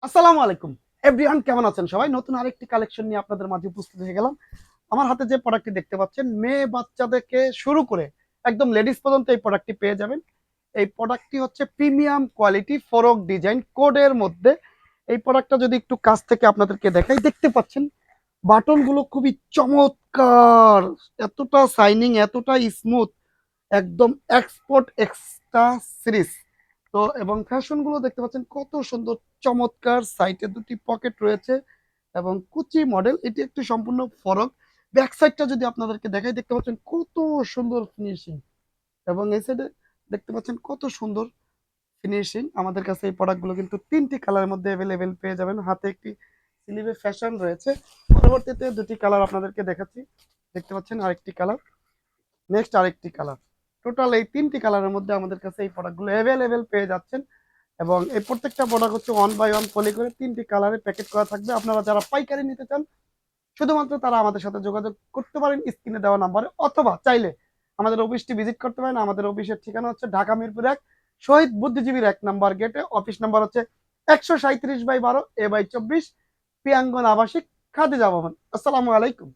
আসসালামু আলাইকুম এভরিওয়ান, কেমন আছেন সবাই? নতুন আরেকটি কালেকশন নিয়ে আপনাদের মাঝে উপস্থিত হয়ে গেলাম। আমার হাতে যে প্রোডাক্টটি দেখতে পাচ্ছেন, মেয়ে বাচ্চাদেরকে শুরু করে একদম লেডিস পর্যন্ত এই প্রোডাক্টটি পেয়ে যাবেন। এই প্রোডাক্টটি হচ্ছে প্রিমিয়াম কোয়ালিটি ফরক ডিজাইন কোডের মধ্যে। এই প্রোডাক্টটা যদি একটু কাছ থেকে আপনাদেরকে দেখাই, দেখতে পাচ্ছেন বাটনগুলো খুবই চমৎকার, এতটা শাইনিং, এতটা স্মুথ, একদম এক্সপোর্ট এক্সট্রা সিরিজ। তো এবং ফ্যাশন গুলো দেখতে পাচ্ছেন কত সুন্দর, চমৎকার। সাইডে দুটি পকেট রয়েছে এবং কুচি মডেল, এটি একটি সম্পূর্ণ ফরক। ব্যাক সাইডটা যদি আপনাদেরকে দেখাই, দেখতে পাচ্ছেন কত সুন্দর ফিনিশিং, এবং এই সাইডে দেখতে পাচ্ছেন কত সুন্দর ফিনিশিং। আমাদের কাছে এই প্রোডাক্টগুলো কিন্তু তিনটি কালারের মধ্যে অ্যাভেলেবেল পেয়ে যাবেন। হাতে একটি স্লিভে ফ্যাশন রয়েছে। পরবর্তীতে দুটি কালার আপনাদেরকে দেখাচ্ছি, দেখতে পাচ্ছেন আরেকটি কালার, নেক্সট আরেকটি কালার। টোটাল এই তিনটি কালারের মধ্যে আমাদের কাছে এই প্রোডাক্টগুলো অ্যাভেলেবেল পেয়ে যাচ্ছেন। এবং এই প্রত্যেকটা প্রোডাক্ট হচ্ছে 1 বাই 1 পলি করে তিনটি কালারে প্যাকেট করা থাকবে। আপনারা যারা পাইকারি নিতে চান, শুধুমাত্র তারা আমাদের সাথে যোগাযোগ করতে পারেন স্ক্রিনে দেওয়া নাম্বারে, অথবা চাইলে আমাদের অফিসটি ভিজিট করতে পারেন। আমাদের অফিসের ঠিকানা হচ্ছে ঢাকা মিরপুর 1, শহীদ বুদ্ধিজীবীর 1 নম্বর গেটে। অফিস নাম্বার হচ্ছে 137/12 A/24, প্রিয়াঙ্গন আবাসিক, খাদিজা ভবন। আসসালামু আলাইকুম।